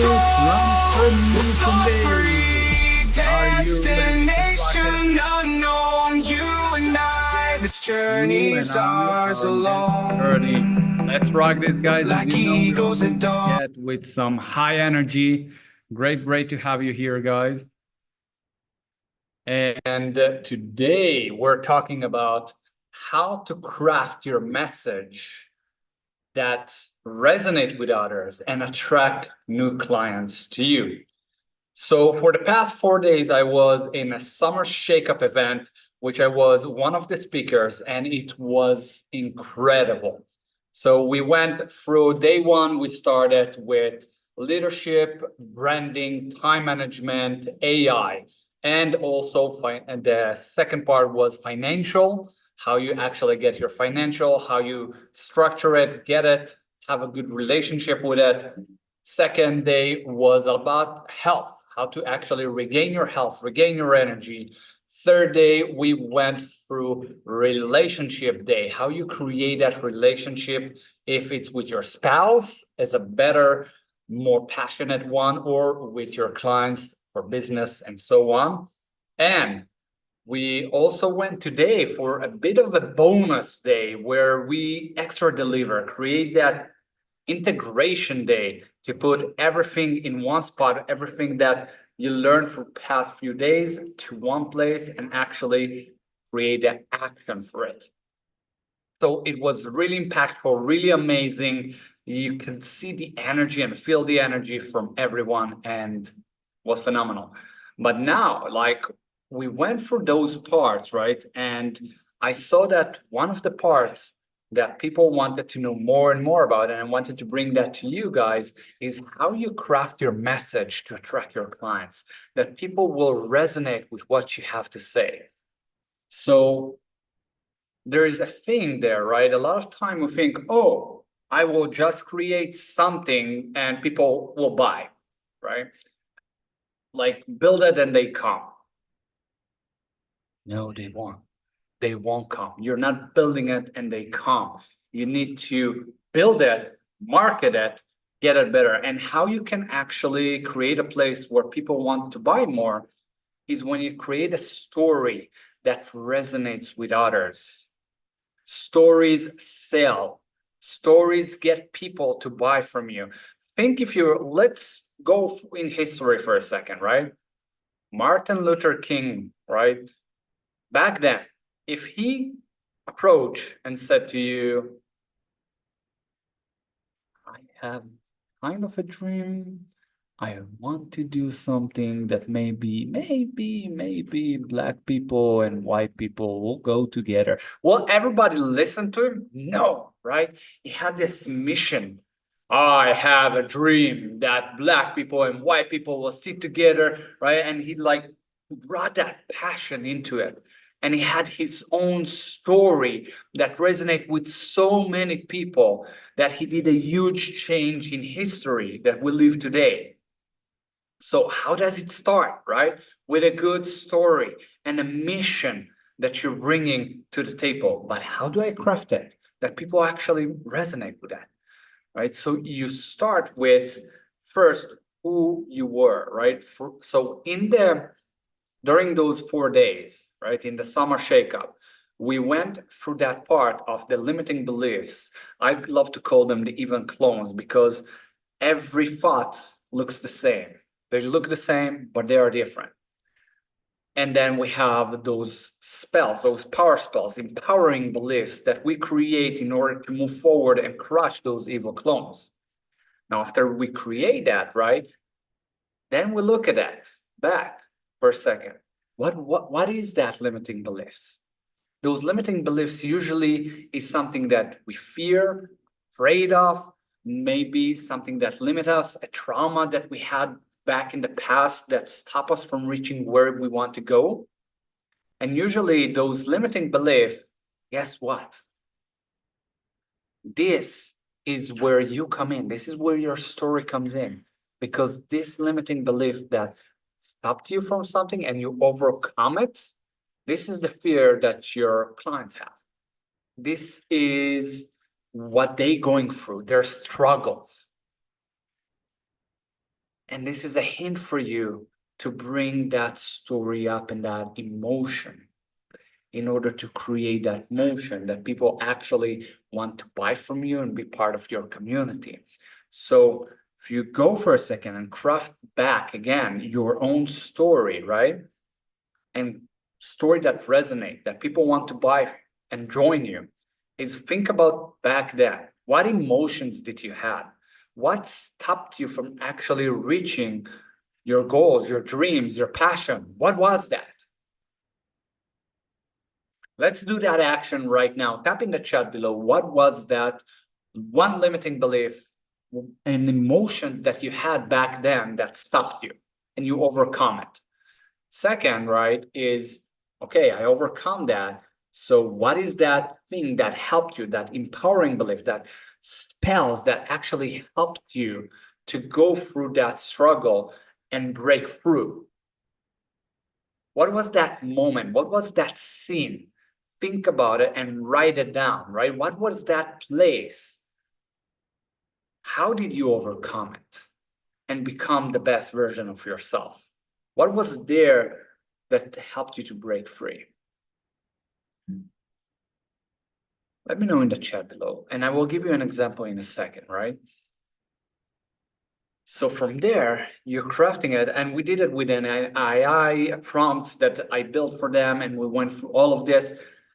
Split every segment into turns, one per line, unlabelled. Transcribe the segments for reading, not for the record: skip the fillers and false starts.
It's all free destination unknown. You and I, this journey's ours alone.
Let's rock this, guys.
Like
As you know, we
eagles at
always
dawn.
get with some high energy. Great to have you here, guys. And today we're talking about how to craft your message that resonate with others and attract new clients to you. So for the past 4 days, I was in a summer shakeup event, which I was one of the speakers, and it was incredible. So we went through day one, we started with leadership, branding, time management, AI, and also and the second part was financial, how you actually get your financial, how you structure it, get it, have a good relationship with it. Second day was about health, how to actually regain your health, regain your energy. Third day, we went through relationship day, how you create that relationship, if it's with your spouse as a better, more passionate one, or with your clients for business and so on. And we also went today for a bit of a bonus day where we extra deliver, create that integration day to put everything in one spot, everything that you learned for past few days to one place and actually create an action for it. So it was really impactful, really amazing. You can see the energy and feel the energy from everyone and was phenomenal. But now, like, we went through those parts, right? And I saw that one of the parts that people wanted to know more and more about, and I wanted to bring that to you guys, is how you craft your message to attract your clients, that people will resonate with what you have to say. So there is a thing there, right? A lot of time we think, oh, I will just create something and people will buy, right? Like build it and they come. No, they won't. They won't come. You're not building it and they come. You need to build it, market it, get it better. And how you can actually create a place where people want to buy more is when you create a story that resonates with others. Stories sell. Stories get people to buy from you. Let's go in history for a second, right? Martin Luther King, right? Back then, if he approached and said to you, I have kind of a dream. I want to do something that maybe black people and white people will go together. Well, everybody listened to him? No, right? He had this mission. I have a dream that black people and white people will sit together, right? And he like brought that passion into it. And he had his own story that resonated with so many people that he did a huge change in history that we live today. So how does it start, right? With a good story and a mission that you're bringing to the table. But how do I craft it that people actually resonate with that, right? So you start with first who you were, right? So during those 4 days, right, in the summer shakeup, we went through that part of the limiting beliefs. I love to call them the even clones because every thought looks the same. They look the same, but they are different. And then we have those spells, those power spells, empowering beliefs that we create in order to move forward and crush those evil clones. Now, after we create that, right, then we look at that back for a second. What is that limiting beliefs? Those limiting beliefs usually is something that we fear, afraid of, maybe something that limits us, a trauma that we had back in the past that stop us from reaching where we want to go. And usually those limiting beliefs, guess what? This is where you come in. This is where your story comes in. Because this limiting belief that stopped you from something and you overcome it, this is the fear that your clients have. This is what they're going through, their struggles. And this is a hint for you to bring that story up and that emotion in order to create that motion that people actually want to buy from you and be part of your community. So if you go for a second and craft back again your own story, right? And story that resonate, that people want to buy and join you, is think about back then. What emotions did you have? What stopped you from actually reaching your goals, your dreams, your passion? What was that? Let's do that action right now. Tap in the chat below. What was that one limiting belief and emotions that you had back then that stopped you and you overcome it? Second, right, is okay, I overcome that. So what is that thing that helped you, that empowering belief, that spells that actually helped you to go through that struggle and break through? What was that moment? What was that scene? Think about it and write it down, right? What was that place? How did you overcome it and become the best version of yourself? What was there that helped you to break free? Let me know in the chat below, and I will give you an example in a second, right? So from there, you're crafting it, and we did it with an AI prompts that I built for them, and we went through all of this.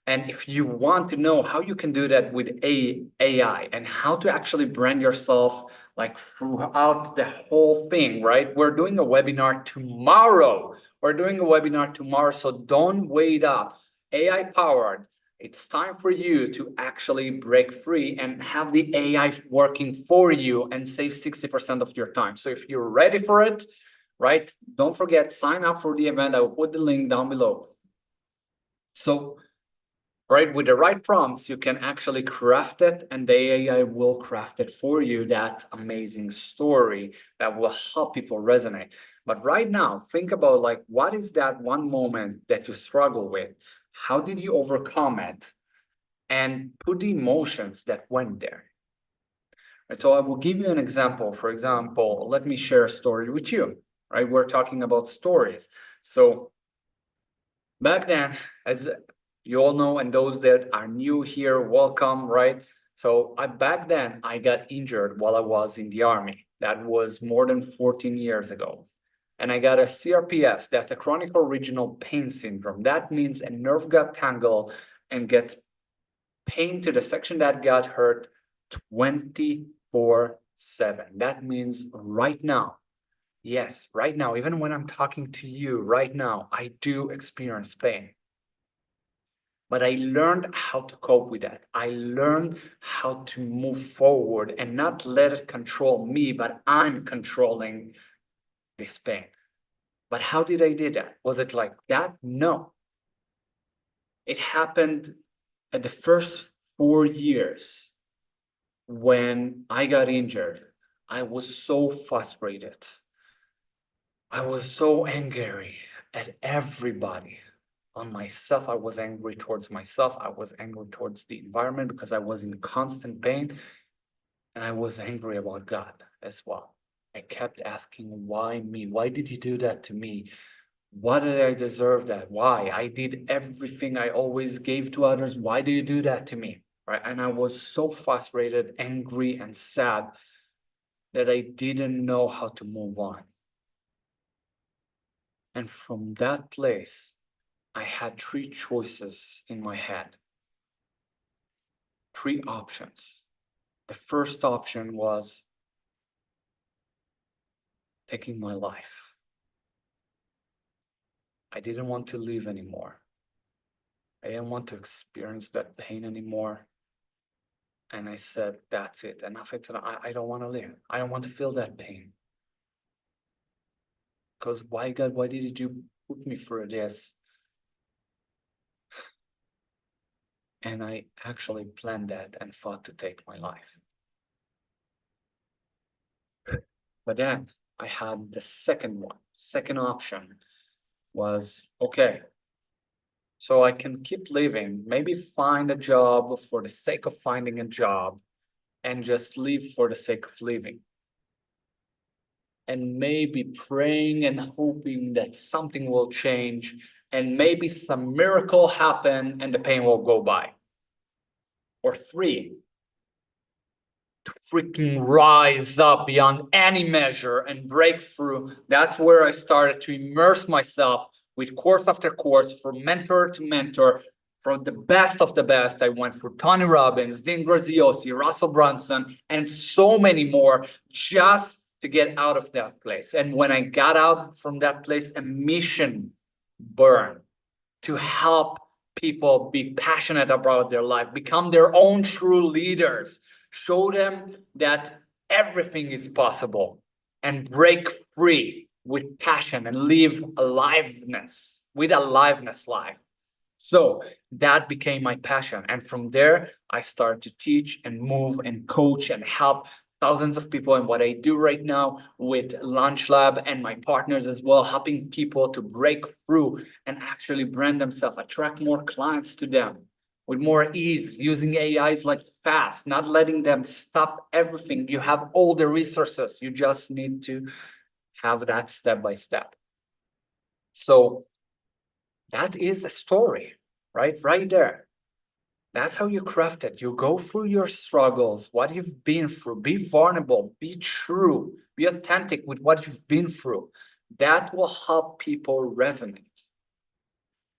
And if you want to know how you can do that with AI and how to actually brand yourself like throughout the whole thing, right? We're doing a webinar tomorrow. We're doing a webinar tomorrow, so don't wait up. AI powered. It's time for you to actually break free and have the AI working for you and save 60% of your time. So if you're ready for it, right, don't forget, sign up for the event. I will put the link down below. So, right, with the right prompts, you can actually craft it and the AI will craft it for you, that amazing story that will help people resonate. But right now, think about like, what is that one moment that you struggle with? How did you overcome it? And put the emotions that went there. Right, so I will give you an example. For example, let me share a story with you, right? We're talking about stories. So back then, as you all know, and those that are new here, welcome, right? So back then, I got injured while I was in the army. That was more than 14 years ago. And I got a CRPS, that's a chronic regional pain syndrome. That means a nerve got tangled and gets pain to the section that got hurt 24/7. That means right now, yes, right now, even when I'm talking to you right now, I do experience pain. But I learned how to cope with that. I learned how to move forward and not let it control me, but I'm controlling this pain. But how did I do that? Was it like that? No. It happened at the first 4 years. When I got injured, I was so frustrated. I was so angry at everybody. On myself, I was angry towards myself. I was angry towards the environment because I was in constant pain. And I was angry about God as well. I kept asking, why me? Why did you do that to me? Why did I deserve that? Why? I did everything I always gave to others. Why do you do that to me? Right? And I was so frustrated, angry, and sad that I didn't know how to move on. And from that place, I had three choices in my head, three options. The first option was taking my life. I didn't want to live anymore. I didn't want to experience that pain anymore. And I said, that's it. Enough. I don't want to live. I don't want to feel that pain. Because why, God, why did you put me through this? And I actually planned that and thought to take my life. But then I had the second one. Second option was, okay, so I can keep living, maybe find a job for the sake of finding a job and just live for the sake of living. and maybe praying and hoping that something will change and maybe some miracle happen and the pain will go by. Or 3, to freaking rise up beyond any measure and break through. That's where I started to immerse myself with course after course, from mentor to mentor, from the best of the best. I went through Tony Robbins, Dean Graziosi, Russell Brunson, and so many more, just to get out of that place. And when I got out from that place, a mission burned to help people be passionate about their life, become their own true leaders, show them that everything is possible, and break free with passion and live aliveness with aliveness life. So that became my passion. And from there, I started to teach and move and coach and help thousands of people. And what I do right now with Lunch Lab and my partners as well, helping people to break through and actually brand themselves, attract more clients to them with more ease, using AIs like fast, not letting them stop everything. You have all the resources. You just need to have that step by step. So that is a story, right? Right there. That's how you craft it. You go through your struggles, what you've been through, be vulnerable, be true, be authentic with what you've been through. That will help people resonate.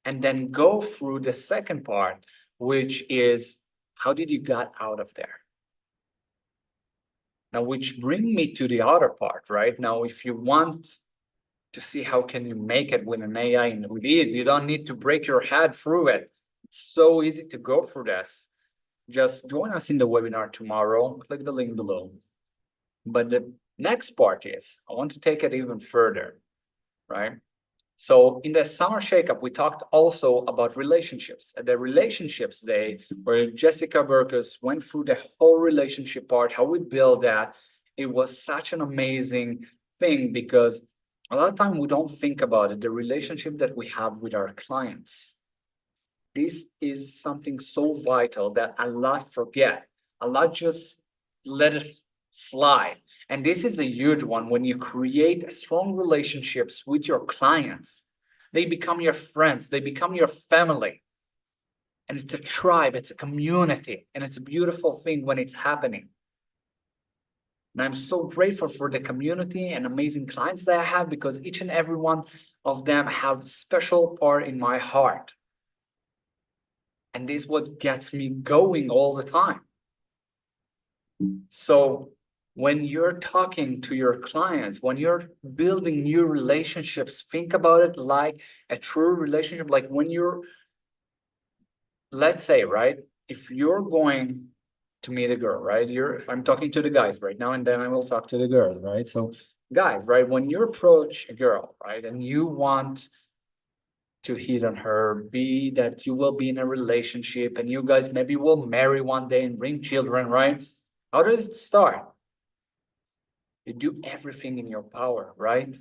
And then go through the second part, which is how did you get out of there? Now, which bring me to the other part, right? Now, if you want to see how can you make it with an AI and with ease, you don't need to break your head through it. It's so easy to go through this. Just join us in the webinar tomorrow. Click the link below. But the next part is, I want to take it even further, right? So in the summer shakeup, we talked also about relationships. At the relationships day, where Jessica Burkus went through the whole relationship part, how we build that. It was such an amazing thing because a lot of time we don't think about it, the relationship that we have with our clients. This is something so vital that a lot forget. A lot just let it slide. And this is a huge one. When you create strong relationships with your clients, they become your friends, they become your family. And it's a tribe, it's a community, and it's a beautiful thing when it's happening. And I'm so grateful for the community and amazing clients that I have, because each and every one of them have a special part in my heart. And this is what gets me going all the time. So when you're talking to your clients, when you're building new relationships, think about it like a true relationship. Like when you're, let's say, right, if you're going to meet a girl, right? I'm talking to the guys right now, and then I will talk to the girls, right? So guys, right, when you approach a girl, right, and you want to hit on her, be that you will be in a relationship and you guys maybe will marry one day and bring children, right? How does it start? You do everything in your power, right?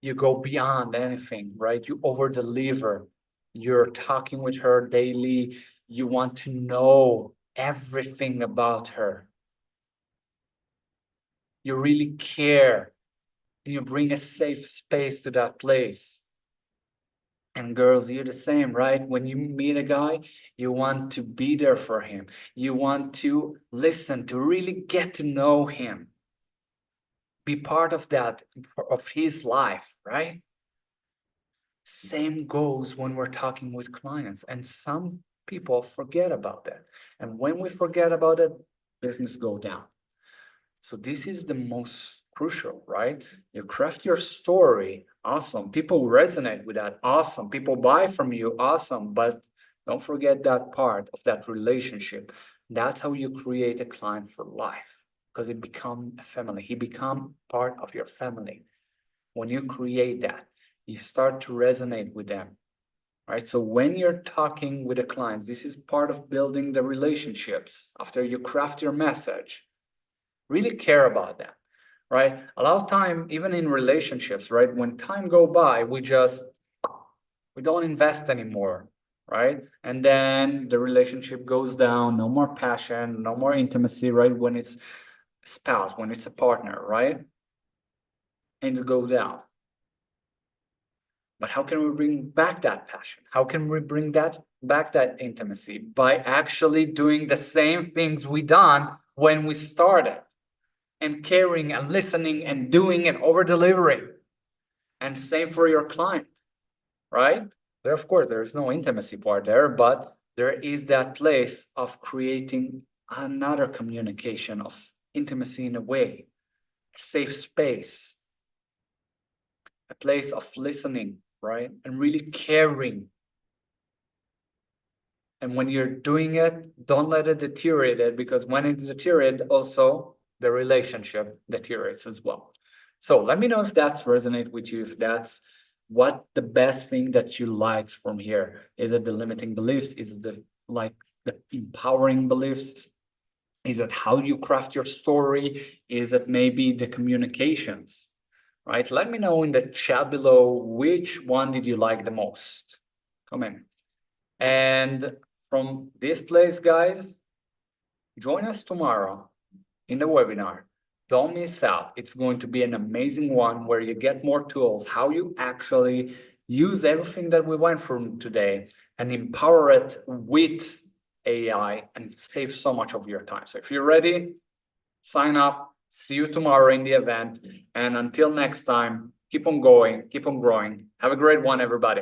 You go beyond anything, right? You over deliver. You're talking with her daily. You want to know everything about her. You really care. And you bring a safe space to that place. And girls, you're the same, right? When you meet a guy, you want to be there for him. You want to listen, to really get to know him. Be part of that, of his life, right? Same goes when we're talking with clients. And some people forget about that. And when we forget about it, business go down. So this is the most crucial, right? You craft your story, awesome. People resonate with that, awesome. People buy from you, awesome. But don't forget that part of that relationship. That's how you create a client for life, because it become a family. He become part of your family. When you create that, you start to resonate with them, right? So when you're talking with the clients, this is part of building the relationships. After you craft your message, really care about that, right? A lot of time, even in relationships, right? When time go by, we don't invest anymore, right? And then the relationship goes down, no more passion, no more intimacy, right? When it's a spouse, when it's a partner, right? and go down. But how can we bring back that passion? How can we bring that back, that intimacy? By actually doing the same things we done when we started, and caring and listening and doing and over delivering. And same for your client, right? There, of course, there is no intimacy part there, but there is that place of creating another communication of intimacy in a way, a safe space, a place of listening, right? And really caring. And when you're doing it, don't let it deteriorate, because when it deteriorates, also the relationship deteriorates as well. So let me know if that's resonate with you, if that's what the best thing that you liked from here. Is it the limiting beliefs? Is it the empowering beliefs? Is it how you craft your story? Is it maybe the communications? Right? Let me know in the chat below, which one did you like the most? Come in. And from this place, guys, join us tomorrow in the webinar. Don't miss out. It's going to be an amazing one where you get more tools, how you actually use everything that we went through today and empower it with AI and save so much of your time. So if you're ready, sign up. See you tomorrow in the event. And until next time, keep on going, keep on growing. Have a great one, everybody.